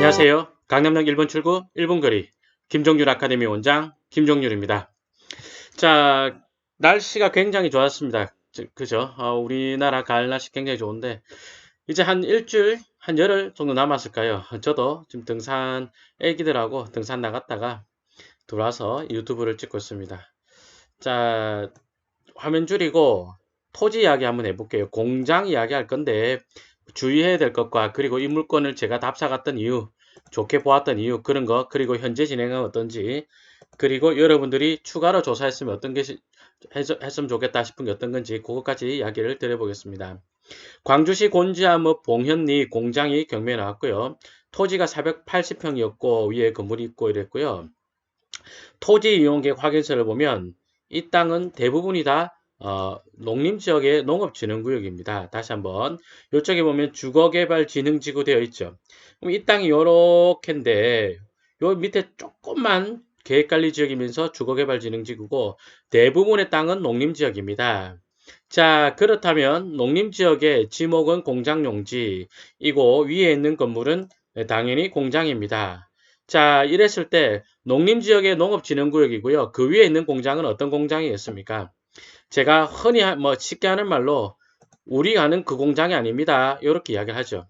안녕하세요. 강남역 1번 출구 1분 거리 김종률 아카데미 원장 김종률입니다. 자, 날씨가 굉장히 좋았습니다. 그죠? 우리나라 가을 날씨 굉장히 좋은데 이제 한 일주일, 한 열흘 정도 남았을까요? 저도 지금 등산 애기들하고 등산 나갔다가 돌아와서 유튜브를 찍고 있습니다. 자, 화면 줄이고 토지 이야기 한번 해볼게요. 공장 이야기 할 건데 주의해야 될 것과 그리고 이 물건을 제가 답사갔던 이유, 좋게 보았던 이유 그런 거, 그리고 현재 진행은 어떤지, 그리고 여러분들이 추가로 조사했으면 어떤 게 했으면 좋겠다 싶은 게 어떤 건지 그것까지 이야기를 드려보겠습니다. 광주시 곤지암읍 봉현리 공장이 경매에 나왔고요. 토지가 480평이었고 위에 건물이 있고 이랬고요. 토지 이용계획 확인서를 보면 이 땅은 대부분이 다 농림지역의 농업진흥구역입니다. 다시 한번 이쪽에 보면 주거개발진흥지구 되어 있죠. 그럼 이 땅이 요렇게인데 요 밑에 조금만 계획관리지역이면서 주거개발진흥지구고 대부분의 땅은 농림지역입니다. 자, 그렇다면 농림지역의 지목은 공장용지이고 위에 있는 건물은 당연히 공장입니다. 자, 이랬을 때 농림지역의 농업진흥구역이고요. 그 위에 있는 공장은 어떤 공장이겠습니까? 제가 흔히 뭐 쉽게 하는 말로 우리가 아는 그 공장이 아닙니다. 이렇게 이야기를 하죠.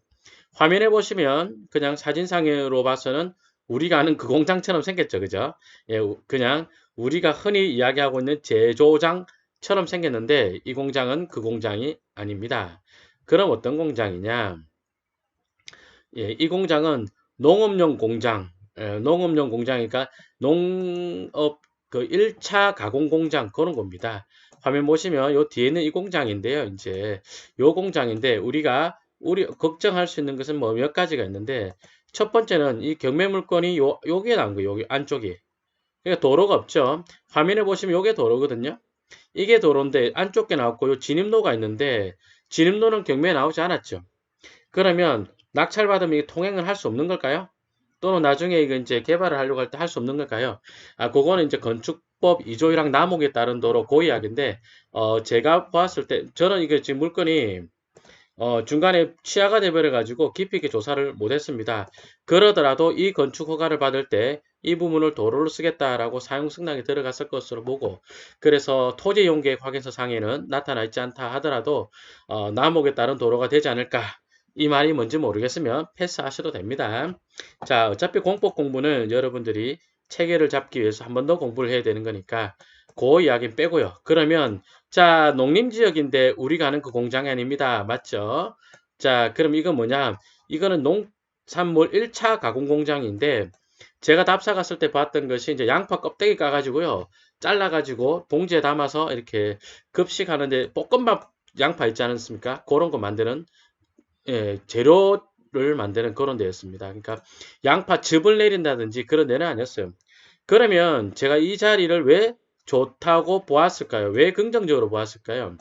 화면에 보시면 그냥 사진상으로 봐서는 우리가 아는 그 공장처럼 생겼죠. 그죠? 예, 그냥 우리가 흔히 이야기하고 있는 제조장처럼 생겼는데 이 공장은 그 공장이 아닙니다. 그럼 어떤 공장이냐? 예, 이 공장은 농업용 공장, 농업용 공장이니까 농업 그 1차 가공 공장 그런 겁니다. 화면 보시면 요 뒤에는 이 공장인데요. 이제 요 공장인데 우리 걱정할 수 있는 것은 뭐 몇 가지가 있는데 첫 번째는 이 경매 물건이 요게 나온 거예요. 여기 안쪽이. 그러니까 도로가 없죠. 화면에 보시면 요게 도로거든요. 이게 도로인데 안쪽 게 나왔고 요 진입로가 있는데 진입로는 경매에 나오지 않았죠. 그러면 낙찰받으면 이게 통행을 할 수 없는 걸까요? 또는 나중에 이거 이제 개발을 하려고 할 때 할 수 없는 걸까요? 그거는 이제 건축법 2조 1항 남목에 따른 도로 그 이야기인데, 제가 봤을 때, 저는 이게 지금 물건이, 중간에 취하가 돼버려가지고 깊이 있게 조사를 못했습니다. 그러더라도 이 건축 허가를 받을 때 이 부분을 도로로 쓰겠다라고 사용 승낙이 들어갔을 것으로 보고, 그래서 토지 이용 계획 확인서 상에는 나타나 있지 않다 하더라도, 남목에 따른 도로가 되지 않을까. 이 말이 뭔지 모르겠으면 패스하셔도 됩니다. 자, 어차피 공법 공부는 여러분들이 체계를 잡기 위해서 한 번 더 공부를 해야 되는 거니까 그 이야기는 빼고요. 그러면 자, 농림지역인데 우리가 아는 그 공장이 아닙니다. 맞죠? 자, 그럼 이건 뭐냐? 이거는 농산물 1차 가공 공장인데 제가 답사 갔을 때 봤던 것이 이제 양파 껍데기 까가지고요. 잘라가지고 봉지에 담아서 이렇게 급식하는데 볶음밥 양파 있지 않습니까? 그런 거 만드는 재료를 만드는 그런 데였습니다. 그러니까 양파즙을 내린다든지 그런 데는 아니었어요. 그러면 제가 이 자리를 왜 좋다고 보았을까요? 왜 긍정적으로 보았을까요?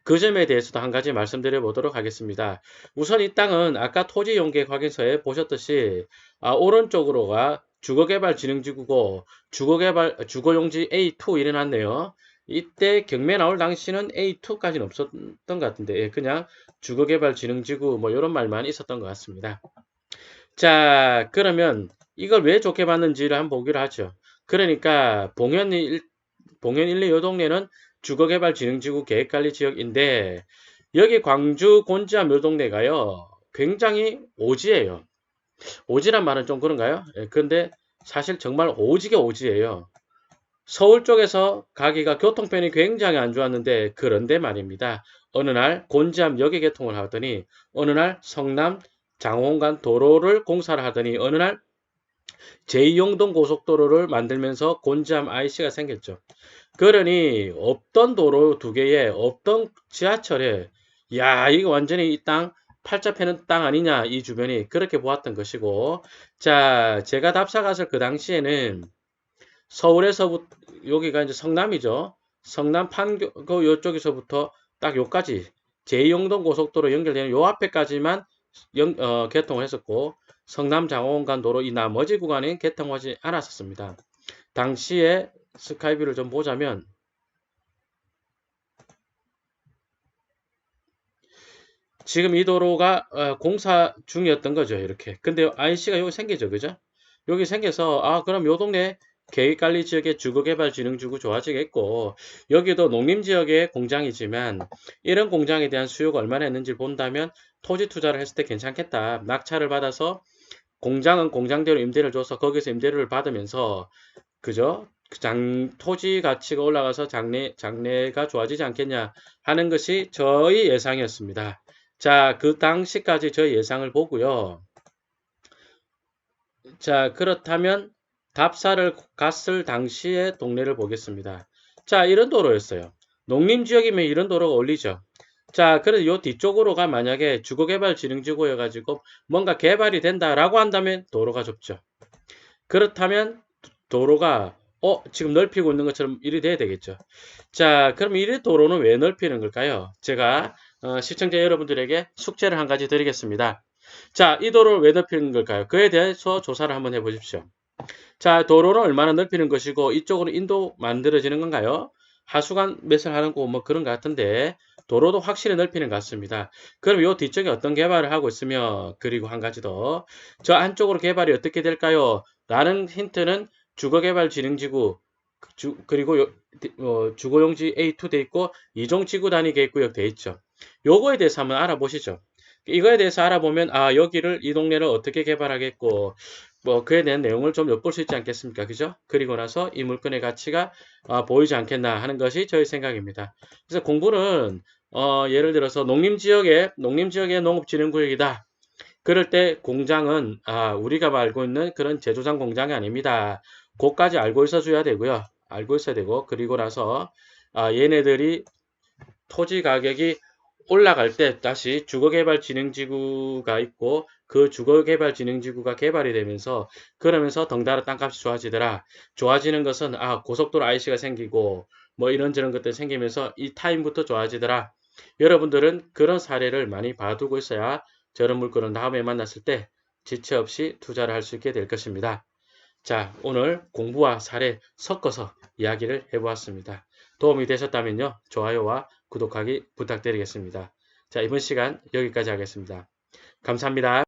그 점에 대해서도 한 가지 말씀드려 보도록 하겠습니다. 우선 이 땅은 아까 토지용계 확인서에 보셨듯이 오른쪽으로가 주거개발진흥지구고 주거용지 A2 일어났네요. 이때 경매 나올 당시는 A2까지는 없었던 것 같은데 그냥 주거개발진흥지구 뭐 이런 말만 있었던 것 같습니다. 자, 그러면 이걸 왜 좋게 봤는지를 한번 보기로 하죠. 그러니까 봉현 1, 2, 요 동네는 주거개발진흥지구 계획관리지역인데 여기 광주 곤지암 요 동네가요. 굉장히 오지예요. 오지란 말은 좀 그런가요? 그런데 사실 정말 오지게 오지예요. 서울 쪽에서 가기가 교통편이 굉장히 안 좋았는데 그런데 말입니다. 어느 날 곤지암 역에 개통을 하더니 어느 날 성남 장원간 도로를 공사를 하더니 어느 날 제2용동 고속도로를 만들면서 곤지암 IC가 생겼죠. 그러니 없던 도로 두 개에 없던 지하철에 야 이거 완전히 이 땅 팔자 패는 땅 아니냐 이 주변이 그렇게 보았던 것이고 자 제가 답사 갔을 그 당시에는 서울에서부터 여기가 이제 성남이죠. 성남 판교 그 요쪽에서부터 딱 요까지 제2용동 고속도로 연결되는 요 앞에까지만 개통을 했었고 성남 장원간 도로 이 나머지 구간은 개통하지 않았었습니다. 당시에 스카이뷰를 좀 보자면 지금 이 도로가 공사 중이었던 거죠. 이렇게. 근데 IC가 여기 생기죠. 그죠? 여기 생겨서 그럼 요 동네 계획관리 지역의 주거개발진흥지구 좋아지겠고 여기도 농림지역의 공장이지만 이런 공장에 대한 수요가 얼마나 있는지 본다면 토지 투자를 했을 때 괜찮겠다. 낙찰을 받아서 공장은 공장대로 임대를 줘서 거기서 임대료를 받으면서 그죠? 토지 가치가 올라가서 장래가 좋아지지 않겠냐 하는 것이 저희 예상이었습니다. 자, 그 당시까지 저희 예상을 보고요. 자, 그렇다면 답사를 갔을 당시의 동네를 보겠습니다. 자, 이런 도로였어요. 농림지역이면 이런 도로가 어울리죠. 자, 그래서 요 뒤쪽으로가 만약에 주거개발진흥지구여가지고 뭔가 개발이 된다라고 한다면 도로가 좁죠. 그렇다면 도로가 지금 넓히고 있는 것처럼 이리 돼야 되겠죠. 자, 그럼 이 도로는 왜 넓히는 걸까요? 제가 시청자 여러분들에게 숙제를 한 가지 드리겠습니다. 자, 이 도로를 왜 넓히는 걸까요? 그에 대해서 조사를 한번 해보십시오. 자, 도로는 얼마나 넓히는 것이고 이쪽으로 인도 만들어지는 건가요? 하수관 매설하는 거 뭐 그런 것 같은데 도로도 확실히 넓히는 것 같습니다. 그럼 이 뒤쪽에 어떤 개발을 하고 있으며 그리고 한 가지 더 저 안쪽으로 개발이 어떻게 될까요? 라는 힌트는 주거개발진흥지구 그리고 주거용지 A2 돼 있고 이종지구 단위 계획구역 돼 있죠. 요거에 대해서 한번 알아보시죠. 이거에 대해서 알아보면 여기를 이 동네를 어떻게 개발하겠고 뭐 그에 대한 내용을 좀 엿볼 수 있지 않겠습니까? 그죠? 그리고 나서 이 물건의 가치가 보이지 않겠나 하는 것이 저희 생각입니다. 그래서 공부는 예를 들어서 농림지역의 농업진흥구역이다. 그럴 때 공장은 우리가 알고 있는 그런 제조장 공장이 아닙니다. 그것까지 알고 있어줘야 되고요. 알고 있어야 되고 그리고 나서 얘네들이 토지 가격이 올라갈 때 다시 주거개발진흥지구가 있고 그 주거개발진흥지구가 개발이 되면서 그러면서 덩달아 땅값이 좋아지더라. 좋아지는 것은 고속도로 IC가 생기고 뭐 이런저런 것들 생기면서 이 타임부터 좋아지더라. 여러분들은 그런 사례를 많이 봐두고 있어야 저런 물건을 다음에 만났을 때 지체 없이 투자를 할 수 있게 될 것입니다. 자, 오늘 공부와 사례 섞어서 이야기를 해보았습니다. 도움이 되셨다면요, 좋아요와 구독하기 부탁드리겠습니다. 자, 이번 시간 여기까지 하겠습니다. 감사합니다.